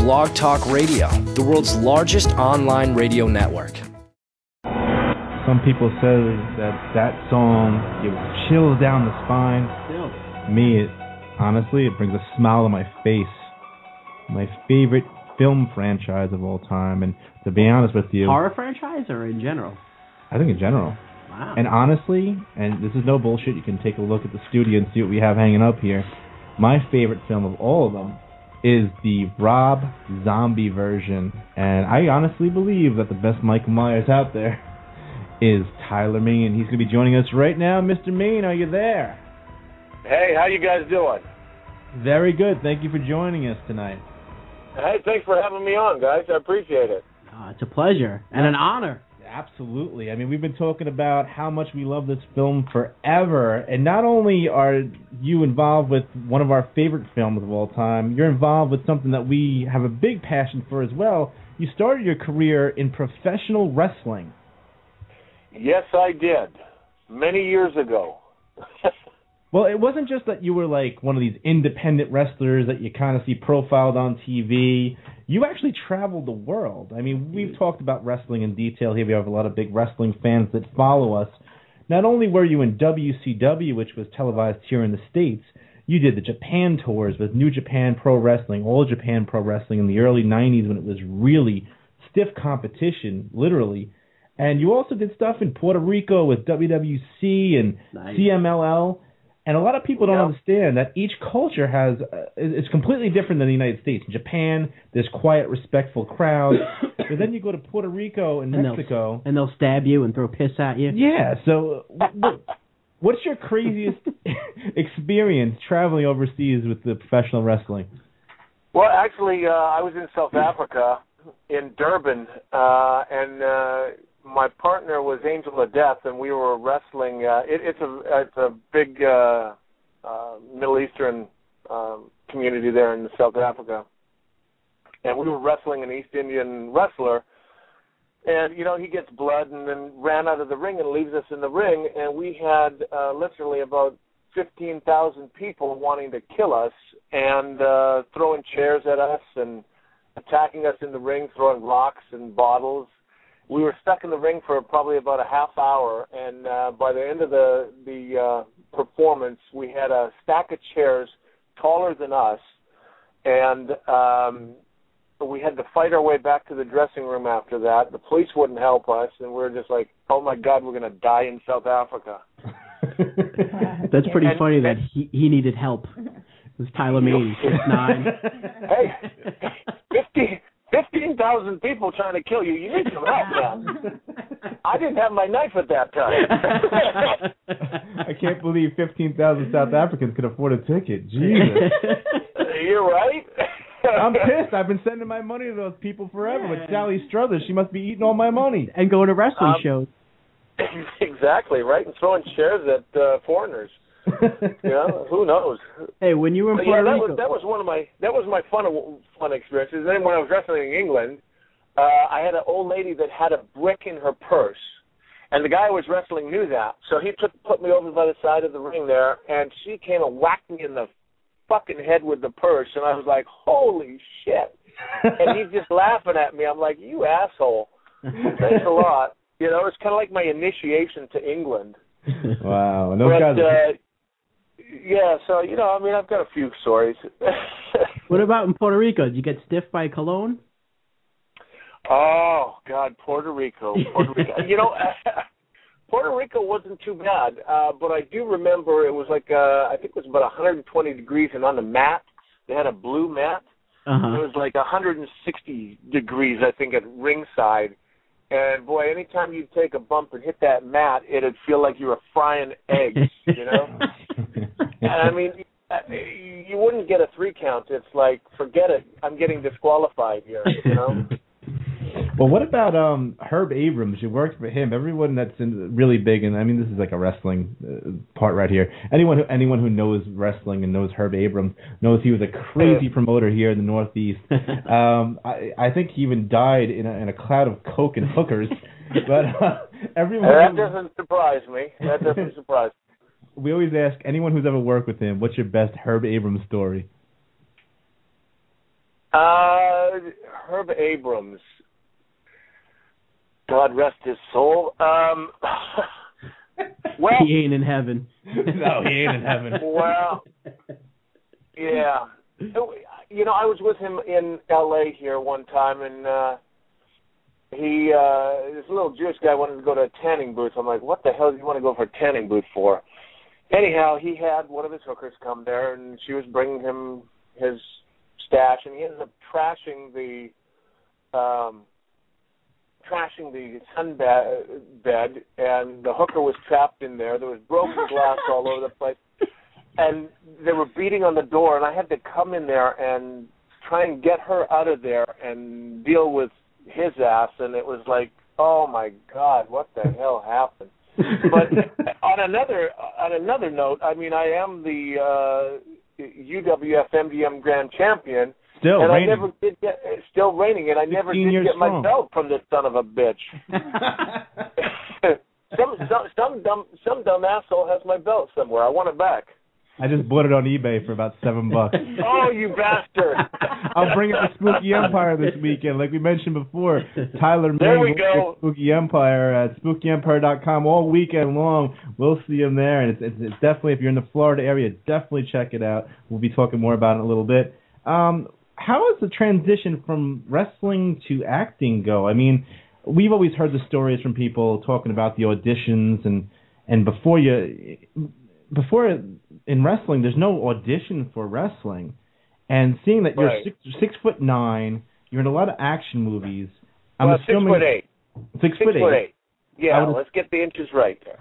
Blog Talk Radio, the world's largest online radio network. Some people say that song gives chills down the spine. Me, honestly, it brings a smile on my face. My favorite film franchise of all time, and to be honest with you... Horror franchise or in general? I think in general. Wow. And honestly, and this is no bullshit, you can take a look at the studio and see what we have hanging up here. My favorite film of all of them is the Rob Zombie version, and I honestly believe that the best Michael Myers out there is Tyler Main. He's going to be joining us right now. Mr. Main, are you there? Hey, how you guys doing? Very good. Thank you for joining us tonight. Hey, thanks for having me on, guys. I appreciate it. Oh, it's a pleasure and an honor. Absolutely. I mean, we've been talking about how much we love this film forever, and not only are you involved with one of our favorite films of all time, you're involved with something that we have a big passion for as well. You started your career in professional wrestling. Yes, I did. Many years ago. Well, it wasn't just that you were like one of these independent wrestlers that you kind of see profiled on TV. You actually traveled the world. I mean, we've talked about wrestling in detail here. We have a lot of big wrestling fans that follow us. Not only were you in WCW, which was televised here in the States, you did the Japan tours with New Japan Pro Wrestling, All Japan Pro Wrestling in the early 90s when it was really stiff competition, literally. And you also did stuff in Puerto Rico with WWC and CMLL. And a lot of people don't understand that each culture is completely different than the United States. In Japan, there's quiet, respectful crowds. But then you go to Puerto Rico and Mexico. And they'll stab you and throw piss at you. Yeah, so what's your craziest experience traveling overseas with the professional wrestling? Well, actually, I was in South Africa, in Durban, and my partner was Angel of Death, and we were wrestling. It's a big Middle Eastern community there in South Africa, and we were wrestling an East Indian wrestler. And he gets blood, and then ran out of the ring and leaves us in the ring. And we had literally about 15,000 people wanting to kill us and throwing chairs at us and attacking us in the ring, throwing rocks and bottles. We were stuck in the ring for probably about a half hour, and by the end of the performance, we had a stack of chairs taller than us, and we had to fight our way back to the dressing room after that. The police wouldn't help us, and we were just like, oh, my God, we're going to die in South Africa. That's pretty funny that he needed help. It was Tyler Main, 6'9". Hey, 15,000 people trying to kill you. You need some help, man. I didn't have my knife at that time. I can't believe 15,000 South Africans could afford a ticket. Jesus. You're right. I'm pissed. I've been sending my money to those people forever. But Sally Struthers, she must be eating all my money. And going to wrestling shows. Exactly, right? And throwing chairs at foreigners. Who knows? Hey, when you were in Puerto Rico, that was my fun experiences. And then when I was wrestling in England, I had an old lady that had a brick in her purse, and the guy I was wrestling knew that, so he put me over by the side of the ring there, and she came and whacked me in the fucking head with the purse, and I was like, holy shit! And he's just laughing at me. I'm like, you asshole! Thanks a lot. It's kind of like my initiation to England. Wow, and those guys. Yeah, so, I've got a few stories. What about in Puerto Rico? Did you get stiffed by Cologne? Oh, God, Puerto Rico. Puerto Rico wasn't too bad, but I do remember it was like, I think it was about 120 degrees, and on the mat, they had a blue mat. Uh-huh. It was like 160 degrees, I think, at ringside. And, boy, anytime you'd take a bump and hit that mat, it'd feel like you were frying eggs, And, I mean, you wouldn't get a 3 count. It's like, forget it. I'm getting disqualified here, Well, what about Herb Abrams? You worked for him. Everyone that's really big, and I mean, this is like a wrestling part right here. Anyone who knows wrestling and knows Herb Abrams knows he was a crazy promoter here in the Northeast. I think he even died in a cloud of coke and hookers. But everyone that doesn't surprise me. That doesn't surprise me. We always ask anyone who's ever worked with him, what's your best Herb Abrams story? Herb Abrams. God rest his soul. Well, he ain't in heaven. No, he ain't in heaven. Well, yeah. You know, I was with him in L.A. here one time, and this little Jewish guy wanted to go to a tanning booth. I'm like, what the hell do you want to go for a tanning booth for? Anyhow, he had one of his hookers come there, and she was bringing him his stash, and he ended up trashing the sunbed, and the hooker was trapped in there. There was broken glass all over the place, and they were beating on the door, and I had to come in there and try and get her out of there and deal with his ass, and it was like, oh my God, what the hell happened? But on another note, I mean, I am the UWF MDM Grand Champion. Still and reigning. I never did get, still reigning, and I never did get my belt from this son of a bitch. some dumb asshole has my belt somewhere. I want it back. I just bought it on eBay for about $7. Oh, you bastard! I'll bring it to Spooky Empire this weekend. Like we mentioned before, Tyler May will be at Spooky Empire at SpookyEmpire.com all weekend long. We'll see him there, and it's definitely, if you're in the Florida area, definitely check it out. We'll be talking more about it in a little bit. How does the transition from wrestling to acting go? I mean, we've always heard the stories from people talking about the auditions, and before in wrestling, there's no audition for wrestling. And seeing that you're 6'9", you're in a lot of action movies. I'm assuming 6'8". 6'8". Yeah, let's get the inches right there.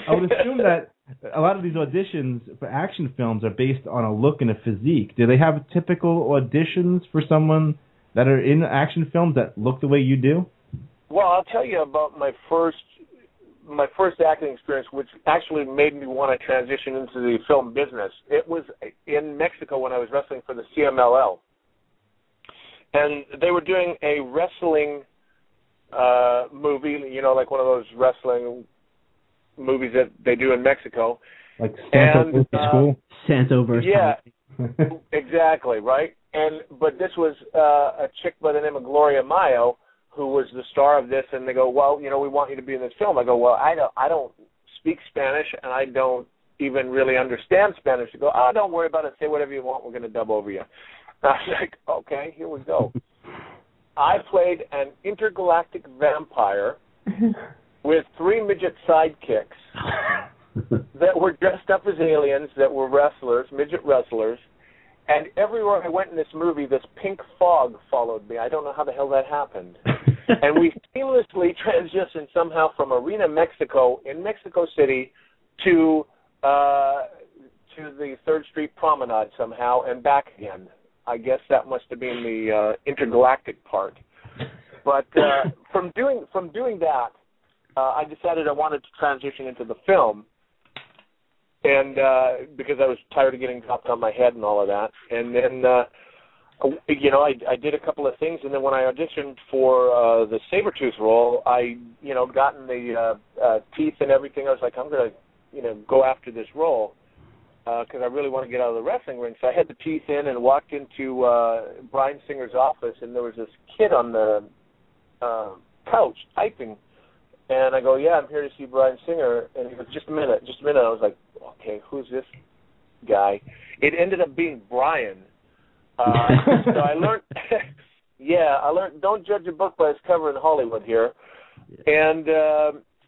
I would assume that a lot of these auditions for action films are based on a look and a physique. Do they have typical auditions for someone that are in action films that look the way you do? Well, I'll tell you about my first acting experience, which actually made me want to transition into the film business. It was in Mexico when I was wrestling for the CMLL. And they were doing a wrestling movie, you know, like one of those wrestling movies that they do in Mexico. Like Santo versus School? Santo versus exactly, right? But this was a chick by the name of Gloria Mayo, who was the star of this, and they go, well, you know, we want you to be in this film. I go, well, I don't speak Spanish, and I don't even really understand Spanish. They go, oh, don't worry about it. Say whatever you want. We're going to dub over you. And I was like, okay, here we go. I played an intergalactic vampire with 3 midget sidekicks that were dressed up as aliens that were wrestlers, midget wrestlers. And everywhere I went in this movie, this pink fog followed me. I don't know how the hell that happened. And we seamlessly transitioned somehow from Arena, Mexico, in Mexico City, to the 3rd Street Promenade somehow, and back again. I guess that must have been the intergalactic part. But from doing that, I decided I wanted to transition into the film. And because I was tired of getting dropped on my head and all of that. And then, you know, I did a couple of things. And then when I auditioned for the Sabretooth role, I, you know, gotten the teeth and everything. I was like, I'm going to, you know, go after this role because I really want to get out of the wrestling ring. So I had the teeth in and walked into Bryan Singer's office, and there was this kid on the couch typing. And I go, yeah, I'm here to see Bryan Singer. And he goes, just a minute. I was like, okay, who's this guy? It ended up being Brian. So I learned, I learned don't judge a book by its cover in Hollywood here. And,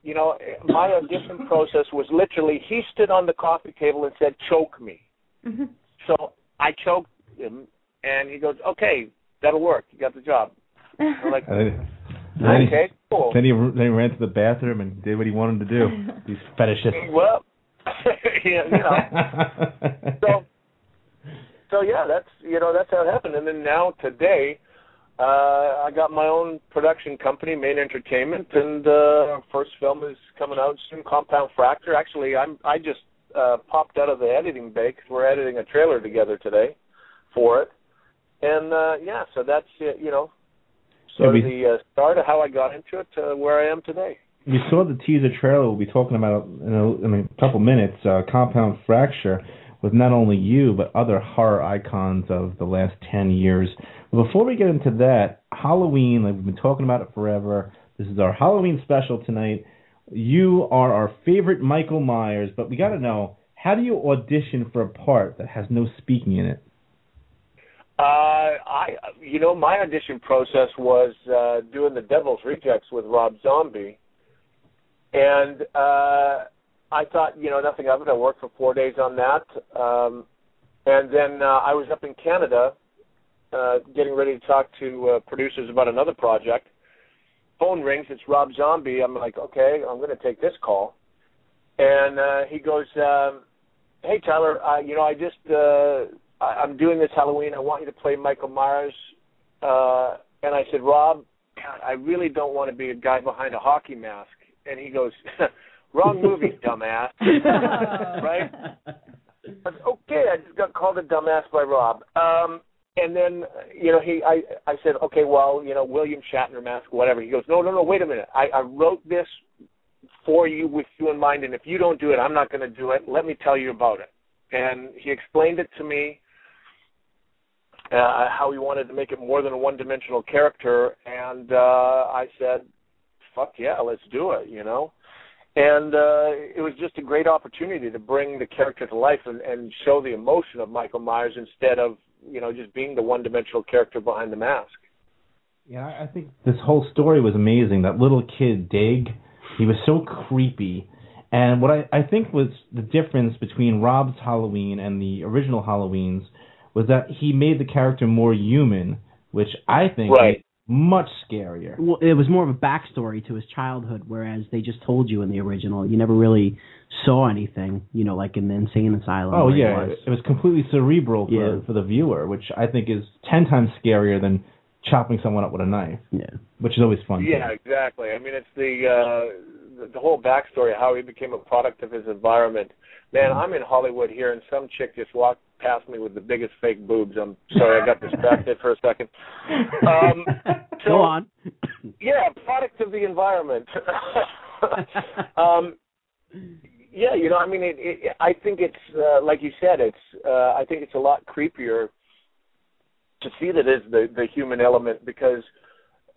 you know, my audition process was literally, he stood on the coffee table and said, choke me. Mm-hmm. So I choked him, and he goes, okay, that'll work. You got the job. I'm like, okay, cool. Then he ran to the bathroom and did what he wanted to do. These fetishists. Well, yeah, you know. So yeah, that's how it happened. And then now today, I got my own production company, Main Entertainment, and our first film is coming out soon, Compound Fracture. Actually, I just popped out of the editing bay because we're editing a trailer together today for it. And so that's you know. So the start of how I got into it to where I am today. We saw the teaser trailer we'll be talking about in a couple minutes, Compound Fracture. with not only you, but other horror icons of the last 10 years. But before we get into that, Halloween, like we've been talking about it forever. This is our Halloween special tonight. You are our favorite Michael Myers, but we got to know, how do you audition for a part that has no speaking in it? My audition process was doing the Devil's Rejects with Rob Zombie, and I thought, nothing of it. I worked for 4 days on that, and then I was up in Canada getting ready to talk to producers about another project. Phone rings. It's Rob Zombie. I'm like, okay, I'm going to take this call, and he goes, "Hey Tyler, I'm doing this Halloween. I want you to play Michael Myers." And I said, "Rob, God, I really don't want to be a guy behind a hockey mask." And he goes, "Wrong movie, dumbass." Right? I said, okay, I just got called a dumbass by Rob. And then, I said, okay, well, William Shatner mask, whatever. He goes, no, wait a minute. I wrote this for you with you in mind, and if you don't do it, I'm not going to do it. Let me tell you about it. And he explained it to me, how he wanted to make it more than a one-dimensional character, and I said, fuck yeah, let's do it, And it was just a great opportunity to bring the character to life and show the emotion of Michael Myers instead of, just being the one-dimensional character behind the mask. Yeah, I think this whole story was amazing. That little kid, Dig, he was so creepy. And what I think was the difference between Rob's Halloween and the original Halloweens was that he made the character more human, which I think is much scarier. Well, it was more of a backstory to his childhood, whereas they just told you in the original. You never really saw anything, like in the insane asylum. Oh, yeah. It was completely cerebral for the viewer, which I think is 10 times scarier than chopping someone up with a knife. Yeah. Which is always fun. Yeah, exactly. I mean, it's the whole backstory, how he became a product of his environment. Man, I'm in Hollywood here, and some chick just walked past me with the biggest fake boobs. I'm sorry, I got distracted for a second. Go on. Yeah, product of the environment. I think it's like you said. I think it's a lot creepier to see that as the human element because,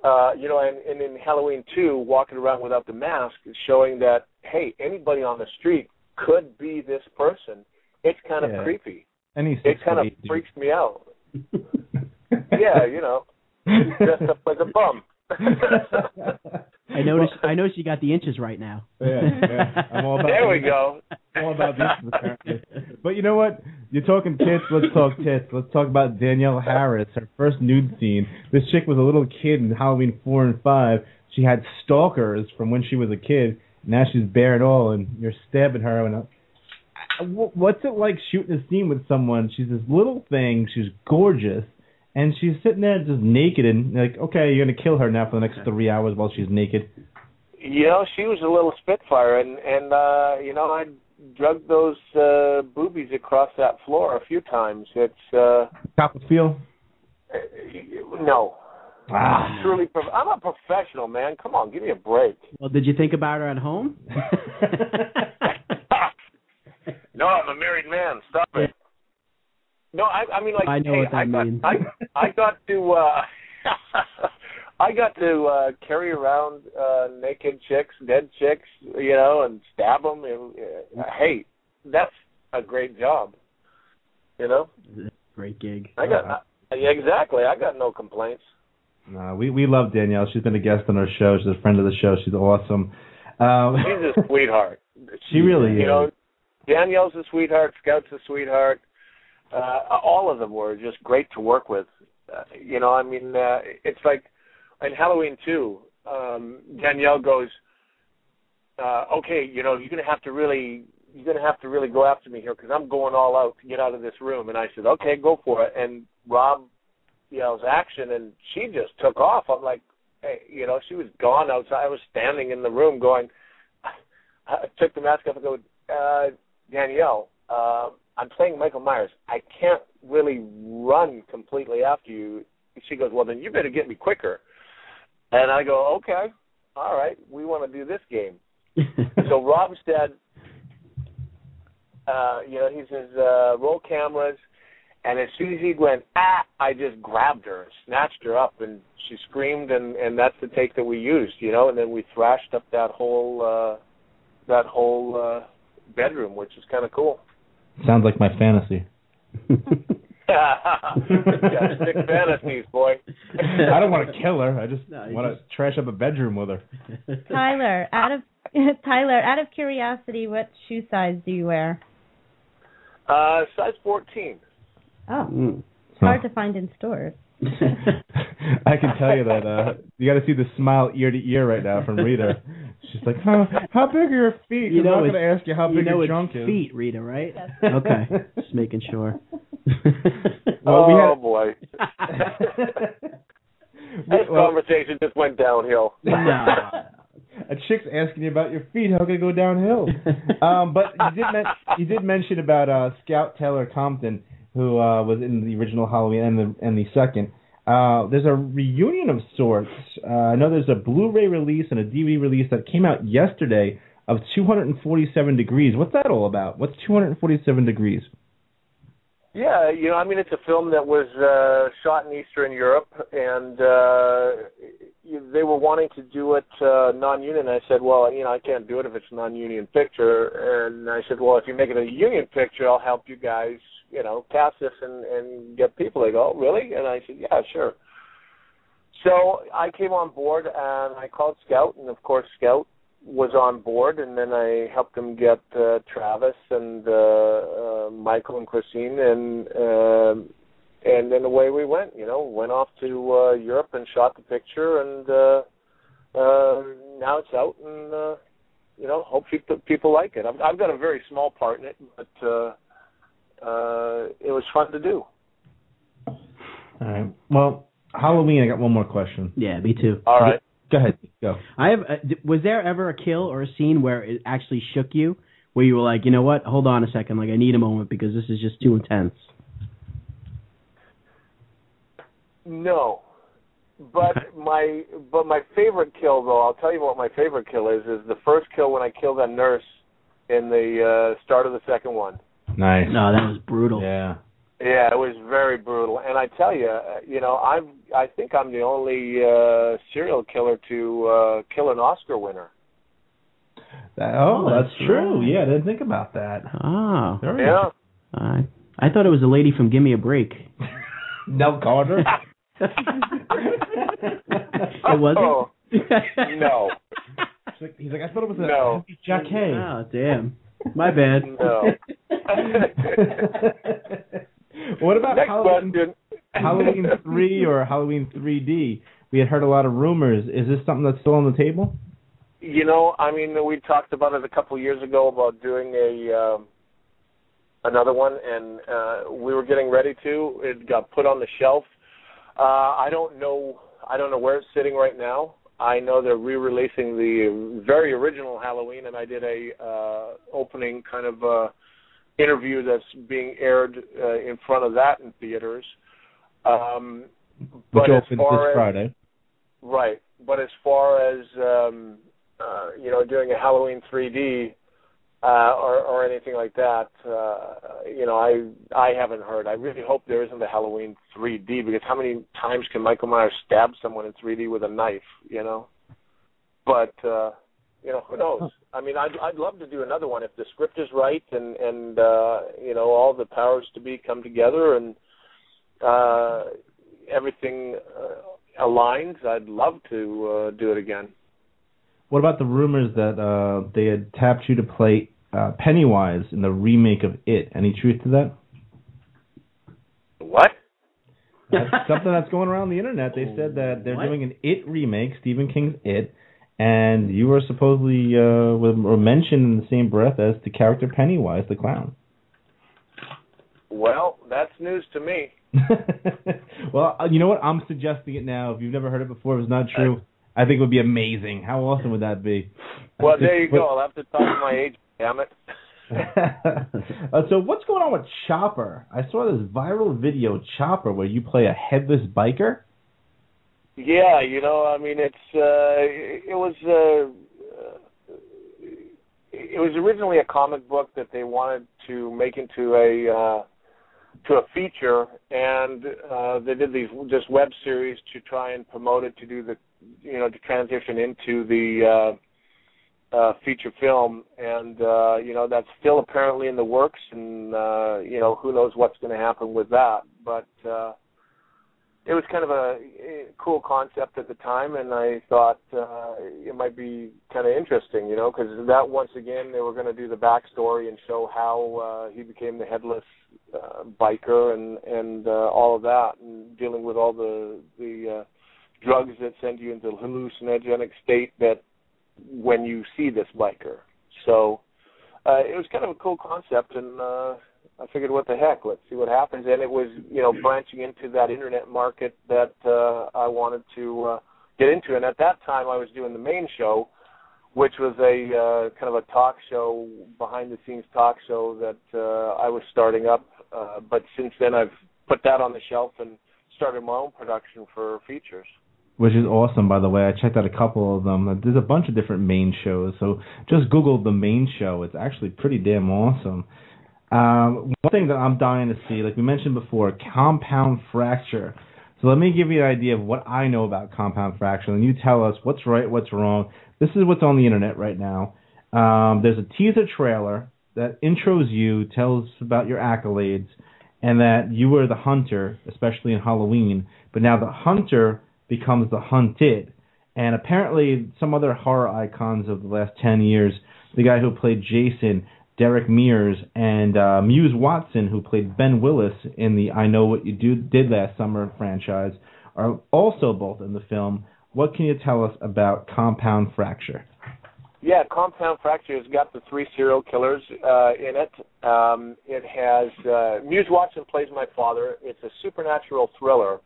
and in Halloween 2, walking around without the mask is showing that, hey, anybody on the street could be this person. It's kind of creepy. It kind of freaks me out. Yeah, dressed up like a bum. I noticed you got the inches right now. Yeah. I'm all about there we go. I'm all about this, apparently. But you know what? You're talking tits. Let's talk tits. Let's talk about Danielle Harris, her first nude scene. This chick was a little kid in Halloween 4 and 5. She had stalkers from when she was a kid. Now she's bare and all, and you're stabbing her. And what's it like shooting a scene with someone? She's this little thing. She's gorgeous. And she's sitting there just naked and like, okay, you're going to kill her now for the next 3 hours while she's naked. She was a little spitfire, and I drugged those boobies across that floor a few times. It's Copperfield? No. Truly, I'm a professional, man. Come on, give me a break. Well, did you think about her at home? No, I'm a married man. Stop it. No, I mean, like, I know what that means. I got to, I got to carry around naked chicks, dead chicks, and stab them. Hey, that's a great job. Great gig. Exactly. I got no complaints. No, we love Danielle. She's been a guest on our show. She's a friend of the show. She's awesome. She's a sweetheart. She really is. Danielle's a sweetheart. Scout's a sweetheart. All of them were just great to work with. It's like in Halloween 2, Danielle goes, okay, you're going to have to really go after me here because I'm going all out to get out of this room. And I said, okay, go for it. And Rob yells action, and she just took off. I'm like, hey, she was gone outside. I was standing in the room going, I took the mask off and go, Danielle, I'm playing Michael Myers. I can't really run completely after you. She goes, well, then you better get me quicker. And I go, okay, all right, we want to do this game. So Rob said, He says, roll cameras. And as soon as he went, I just grabbed her, snatched her up, and she screamed, and that's the take that we used, and then we thrashed up that whole bedroom, which is kind of cool. Sounds like my fantasy. Yeah, sick fantasies, boy. I don't want to kill her. I just want to trash up a bedroom with her. Tyler, out of curiosity, what shoe size do you wear? Size 14. Oh, it's hard to find in stores. I can tell you that you got to see the smile ear to ear right now from Rita. She's like, how big are your feet? I'm not going to ask you how big your junk is. Feet, Rita, right? Yes. Okay, just making sure. Boy. This conversation just went downhill. A chick's asking you about your feet. How can it go downhill? But you did mention about Scout Taylor Compton, who was in the original Halloween and the second. There's a reunion of sorts. I know there's a Blu-ray release and a DVD release that came out yesterday of 247 Degrees. What's that all about? What's 247 Degrees? Yeah, it's a film that was shot in Eastern Europe, and they were wanting to do it non-union. I said, well, I can't do it if it's a non-union picture. And I said, well, if you make it a union picture, I'll help you guys, cast this and get people. They go, oh, really? And I said, yeah, sure. So I came on board, and I called Scout, and, of course, Scout was on board, and then I helped him get Travis and Michael and Christine, and then away we went. Went off to Europe and shot the picture, and now it's out, and hopefully people like it. I've got a very small part in it, but it was fun to do. All right. Well, Halloween. I got one more question. Yeah, me too. All right. Go ahead. Go. Was there ever a kill or a scene where it actually shook you, where you were like, you know what? Hold on a second. Like, I need a moment because this is just too intense. No, but my favorite kill, though, I'll tell you what my favorite kill is the first kill when I killed that nurse in the start of the second one. Nice. No, that was brutal. Yeah. Yeah, it was very brutal, and I tell you, I think I'm the only serial killer to kill an Oscar winner. That's true. Yeah, I didn't think about that. Oh, yeah. I thought it was a lady from Give Me a Break. Nell Carter. It wasn't. No. He's like, I thought it was a Jack Hay. Oh, damn. My bad. No. What about Halloween 3 or Halloween 3D? We had heard a lot of rumors. Is this something that's still on the table? We talked about it a couple of years ago about doing another one, and we were getting ready to. It got put on the shelf. I don't know where it's sitting right now. I know they're re-releasing the very original Halloween, and I did a opening kind of interview that's being aired in front of that in theaters. Which opens this Friday. Right. But as far as, doing a Halloween 3D or anything like that, I haven't heard. I really hope there isn't a Halloween 3D, because how many times can Michael Myers stab someone in 3D with a knife, But, who knows? I'd love to do another one if the script is right and all the powers to be come together and everything aligns. I'd love to do it again. What about the rumors that they had tapped you to play Pennywise in the remake of It? Any truth to that? What? That's something that's going around the internet. They said that they're doing an It remake, Stephen King's It, and you were supposedly were mentioned in the same breath as the character Pennywise, the clown. Well, that's news to me. Well, you know what? I'm suggesting it now. If you've never heard it before, if it's not true, I think it would be amazing. How awesome would that be? Well, there you go. I'll have to talk to my agent, damn it. So what's going on with Chopper? I saw this viral video, Chopper, where you play a headless biker. Yeah, it was it was originally a comic book that they wanted to make into a feature, and they did this web series to try and promote it, to do the, to transition into the feature film, and that's still apparently in the works, and who knows what's going to happen with that, but it was kind of a cool concept at the time, and I thought it might be kind of interesting, because that, once again, they were going to do the backstory and show how he became the headless biker and all of that, and dealing with all the drugs that send you into a hallucinogenic state that when you see this biker. So it was kind of a cool concept, and I figured, what the heck, let's see what happens. And it was, branching into that internet market that I wanted to get into. And at that time, I was doing the main show, which was a kind of a talk show, behind-the-scenes talk show that I was starting up. But since then, I've put that on the shelf and started my own production for features. Which is awesome, by the way. I checked out a couple of them. There's a bunch of different main shows, so just Google the main show. It's actually pretty damn awesome. One thing that I'm dying to see, like we mentioned before, compound fracture. So let me give you an idea of what I know about compound fracture, and you tell us what's right, what's wrong. This is what's on the internet right now. There's a teaser trailer that intros you, tells about your accolades, and that you were the hunter, especially in Halloween, but now the hunter becomes the hunted. And apparently some other horror icons of the last 10 years, the guy who played Jason, Derek Mears, and Muse Watson, who played Ben Willis in the I Know What You Did Last Summer franchise, are also both in the film. What can you tell us about Compound Fracture? Yeah, Compound Fracture has got the 3 serial killers in it. It has Muse Watson plays my father. It's a supernatural thriller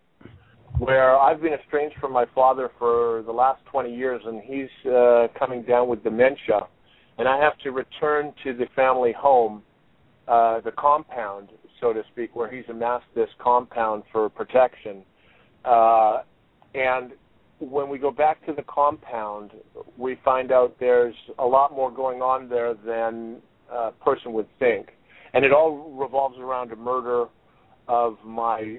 where I've been estranged from my father for the last 20 years, and he's coming down with dementia. And I have to return to the family home, the compound, so to speak, where he's amassed this compound for protection. And when we go back to the compound, we find out there's a lot more going on there than a person would think. And it all revolves around a murder of my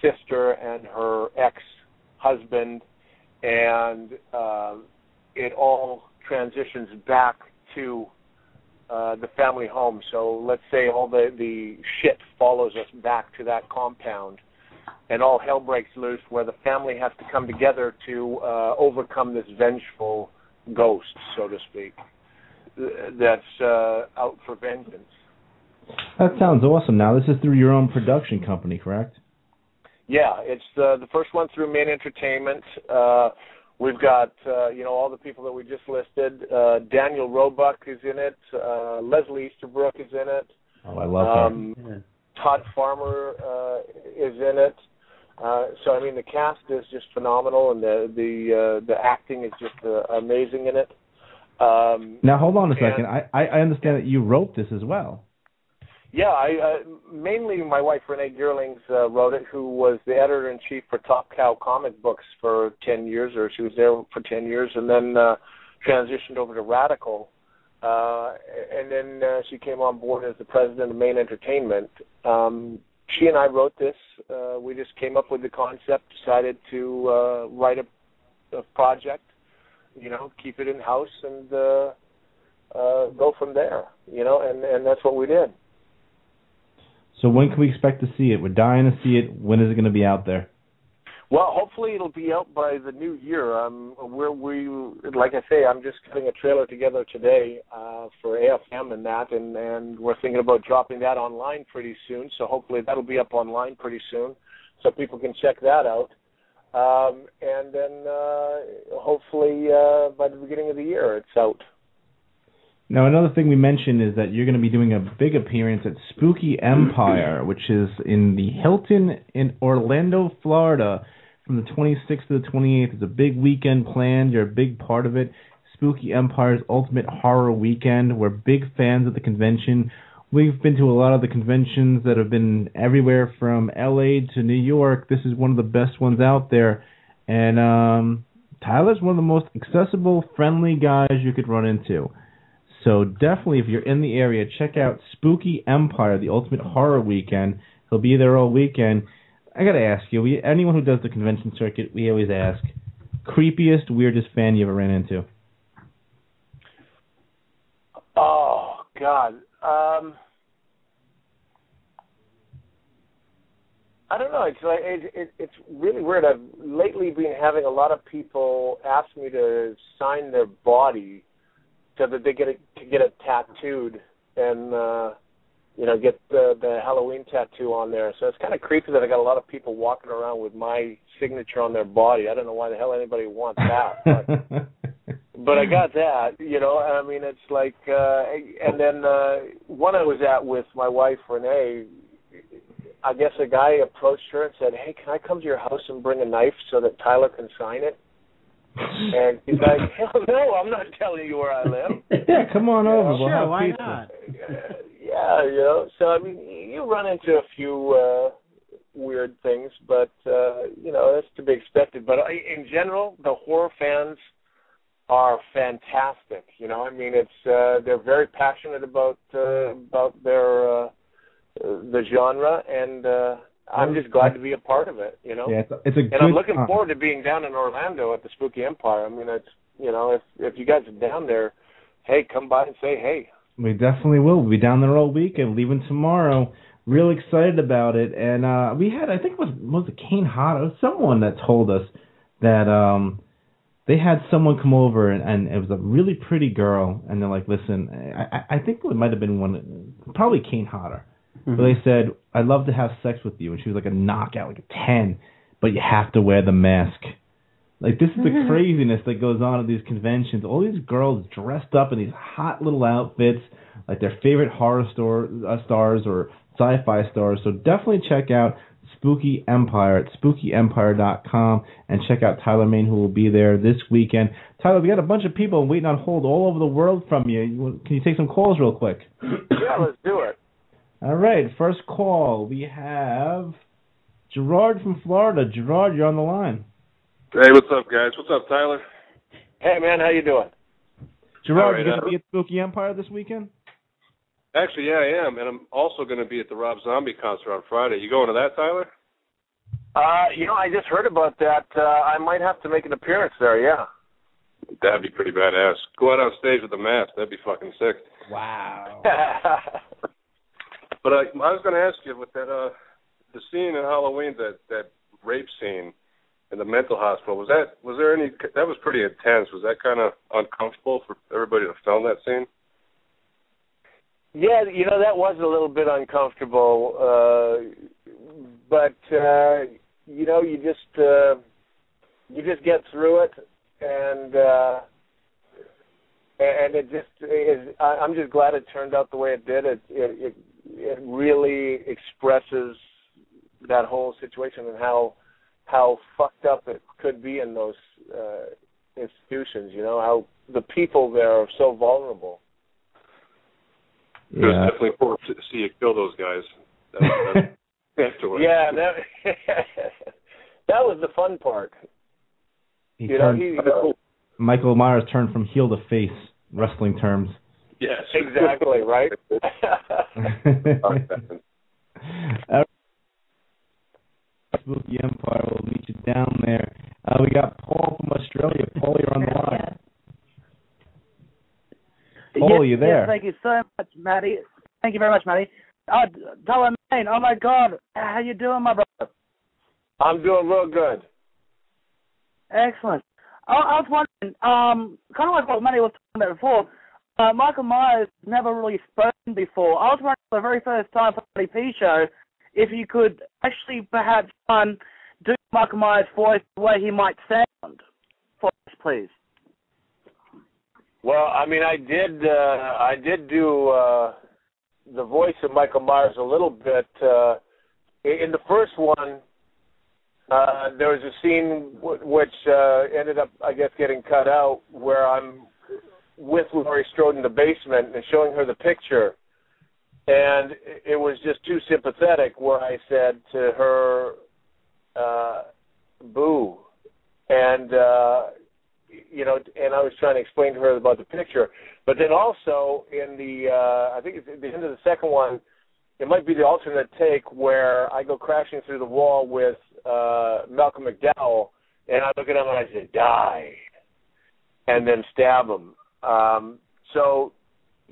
sister and her ex-husband, and it all transitions back to the family home. So let's say all the shit follows us back to that compound, and all hell breaks loose where the family has to come together to overcome this vengeful ghost, so to speak, that's out for vengeance. That sounds awesome. Now, this is through your own production company, correct? Yeah, it's the first one through Main Entertainment. We've got, all the people that we just listed. Daniel Roebuck is in it. Leslie Easterbrook is in it. Oh, I love her. Todd Farmer is in it. So, I mean, the cast is just phenomenal, and the acting is just amazing in it. Now, hold on a second. I understand that you wrote this as well. Yeah, mainly my wife, Renee Geerlings, wrote it, who was the editor-in-chief for Top Cow Comic Books for 10 years, or she was there for 10 years, and then transitioned over to Radical. And then she came on board as the president of Main Entertainment. She and I wrote this. We just came up with the concept, decided to write a project, keep it in-house, and go from there, and that's what we did. So when can we expect to see it? We're dying to see it. When is it going to be out there? Well, hopefully it'll be out by the new year. Like I say, I'm just putting a trailer together today for AFM and that, and we're thinking about dropping that online pretty soon. So hopefully that'll be up online pretty soon, so people can check that out. And then hopefully by the beginning of the year it's out. Now, another thing we mentioned is that you're going to be doing a big appearance at Spooky Empire, which is in the Hilton in Orlando, Florida, from the 26th to the 28th. It's a big weekend planned. You're a big part of it. Spooky Empire's Ultimate Horror Weekend. We're big fans of the convention. We've been to a lot of the conventions that have been everywhere from L.A. to New York. This is one of the best ones out there. And Tyler's one of the most accessible, friendly guys you could run into. So definitely, if you're in the area, check out Spooky Empire, the Ultimate Horror Weekend. He'll be there all weekend. I got to ask you, anyone who does the convention circuit, we always ask, creepiest, weirdest fan you ever ran into? Oh, God. I don't know. It's like it's really weird. I've lately been having a lot of people ask me to sign their body so that they get it tattooed and get the Halloween tattoo on there. So it's kind of creepy that I got a lot of people walking around with my signature on their body. I don't know why the hell anybody wants that. But I got that, I mean, it's like, and then one I was at with my wife, Renee, I guess a guy approached her and said, "Hey, can I come to your house and bring a knife so that Tyler can sign it?" And he's like, "Hell no, I'm not telling you where I live." Yeah, come on over. We'll sure, have why pizza. not? Yeah, So, I mean, you run into a few weird things, but, that's to be expected. But in general, the horror fans are fantastic. I mean, it's they're very passionate about their the genre, and I'm just glad to be a part of it. Yeah, it's a good and I'm looking time. forward to being down in Orlando at the Spooky Empire. I mean, it's if you guys are down there, hey, come by and say hey. We definitely will. We'll be down there all weekend, leaving tomorrow. Real excited about it. And we had, I think was it Kane Hotto, someone that told us that they had someone come over and it was a really pretty girl, and they're like, listen, I think it might have been probably Kane Hodder. Mm-hmm. But they said, I'd love to have sex with you. And she was like a knockout, like a 10, but you have to wear the mask. Like, this is the craziness that goes on at these conventions. All these girls dressed up in these hot little outfits, like their favorite horror stars or sci-fi stars. So definitely check out Spooky Empire at SpookyEmpire.com and check out Tyler Main, who will be there this weekend. Tyler, we got a bunch of people waiting on hold all over the world from you. Can you take some calls real quick? Yeah, let's do it. All right, first call. We have Gerard from Florida. Gerard, you're on the line. Hey, what's up, guys? What's up, Tyler? Hey, man, how you doing? Gerard, you going to be at Spooky Empire this weekend? Actually, yeah, I am, and I'm also going to be at the Rob Zombie concert on Friday. You going to that, Tyler? I just heard about that. I might have to make an appearance there, yeah. That'd be pretty badass. Go out on stage with a mask. That'd be fucking sick. Wow. But I was going to ask you, with that the scene in Halloween, that rape scene in the mental hospital, was there any? That was pretty intense. Was that kind of uncomfortable for everybody to film that scene? Yeah, that was a little bit uncomfortable, but you just get through it, and it just is. I'm just glad it turned out the way it did. It really expresses that whole situation and how fucked up it could be in those institutions. How the people there are so vulnerable. It was definitely cool to see you kill those guys. Afterwards. Yeah, that was the fun part. Michael Myers turned from heel to face, wrestling terms. Yes. Exactly, right? Spooky Empire will meet you down there. We got Paul from Australia. Paul, you're on the line. Paul, you there? Yes, thank you so much, Matty. Thank you very much, Matty. Tyler Main, oh my God, how you doing, my brother? I'm doing real good. Excellent. I was wondering, kind of like what Matty was talking about before, Michael Myers never really spoken before. I was wondering for the very first time for the P show, if you could actually perhaps do Michael Myers' voice the way he might sound for us, please. Well, I mean, I did do the voice of Michael Myers a little bit. In the first one, there was a scene which ended up, I guess, getting cut out, where I'm with Laurie Strode in the basement and showing her the picture. And it was just too sympathetic, where I said to her, boo. And, and I was trying to explain to her about the picture. But then also in the, I think it's at the end of the second one, it might be the alternate take where I go crashing through the wall with Malcolm McDowell, and I look at him and I say, die, and then stab him. So,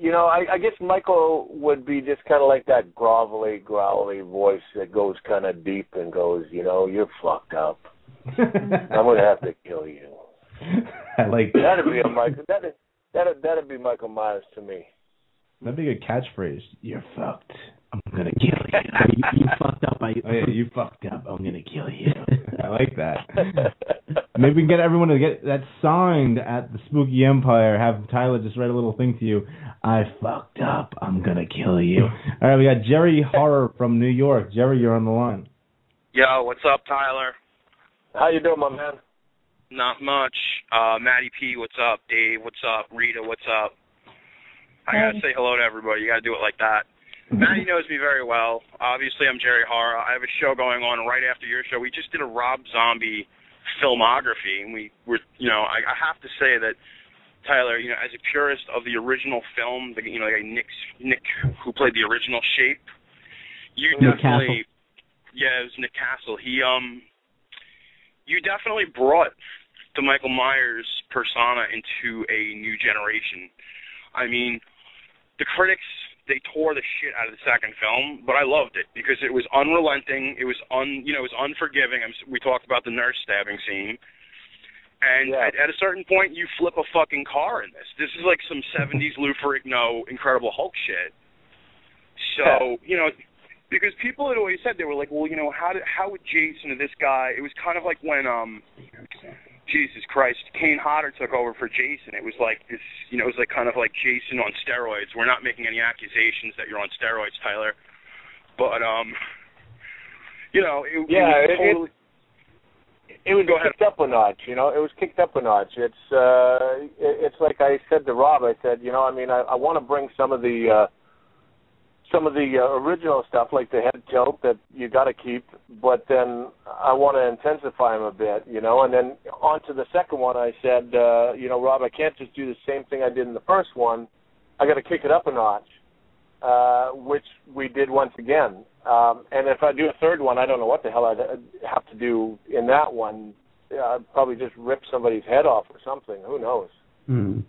I guess Michael would be just kind of like that grovelly, growly voice that goes kind of deep and goes, you're fucked up. I'm going to have to kill you. I like that. That'd be a Michael. That'd be Michael Myers to me. That'd be a good catchphrase. You're fucked. I'm gonna kill you. You fucked up. You fucked up. I'm gonna kill you. I like that. Maybe we can get everyone to get that signed at the Spooky Empire. Have Tyler just write a little thing to you. I fucked up. I'm gonna kill you. All right, we got Jerry Horror from New York. Jerry, you're on the line. Yo, what's up, Tyler? How you doing, my man? Not much. Matty P, what's up? Dave, what's up? Rita, what's up? I gotta say hello to everybody. You gotta do it like that. Matty knows me very well. Obviously, I'm Jerry Horror. I have a show going on right after your show. We just did a Rob Zombie filmography, and I have to say that, Tyler, as a purist of the original film, like Nick who played the original Shape, you definitely, it was Nick Castle. You definitely brought the Michael Myers persona into a new generation. I mean, the critics, they tore the shit out of the second film, but I loved it because it was unrelenting. It was it was unforgiving. We talked about the nurse stabbing scene, and at a certain point, you flip a fucking car in this. This is like some '70s Lou Ferrigno Incredible Hulk shit. So because people had always said, they were like, well, how would Jason or this guy? It was kind of like when Jesus Christ, Kane Hodder took over for Jason. It was like this, it was like kind of like Jason on steroids. We're not making any accusations that you're on steroids, Tyler, but it was kicked up a notch. It was kicked up a notch. It's like I said to Rob. I said, I want to bring some of the original stuff, like the head tilt that you got to keep, but then I want to intensify them a bit, and then on to the second one, I said, Rob, I can't just do the same thing I did in the first one. I got to kick it up a notch, which we did once again. And if I do a third one, I don't know what the hell I'd have to do in that one. I'd probably just rip somebody's head off or something. Who knows? Hmm.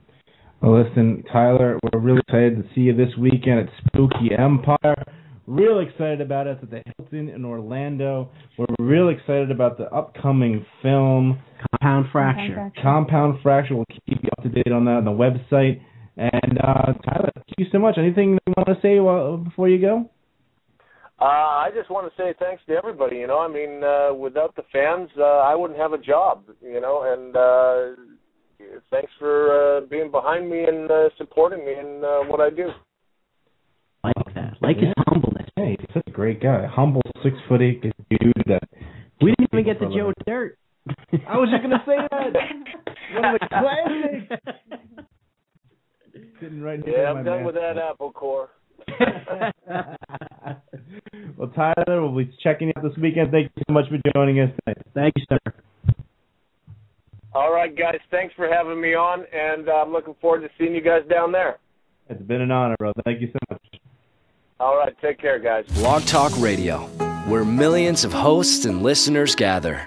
Well, listen, Tyler, we're really excited to see you this weekend at Spooky Empire. Real excited about it at the Hilton in Orlando. We're real excited about the upcoming film, Compound Fracture. Compound Fracture. We'll keep you up to date on that on the website. And, Tyler, thank you so much. Anything you want to say before you go? I just want to say thanks to everybody. Without the fans, I wouldn't have a job, and thanks for being behind me and supporting me in what I do. Like that. Like his humbleness. Hey, he's such a great guy. Humble, 6'8" dude. We didn't even get to Joe Dirt. I was just going to say that. One of the classics. Sitting right near I'm done with that apple core. Well, Tyler, we'll be checking you out this weekend. Thank you so much for joining us tonight. Thank you, sir. All right, guys. Thanks for having me on, and I'm looking forward to seeing you guys down there. It's been an honor, bro. Thank you so much. All right. Take care, guys. Blog Talk Radio, where millions of hosts and listeners gather.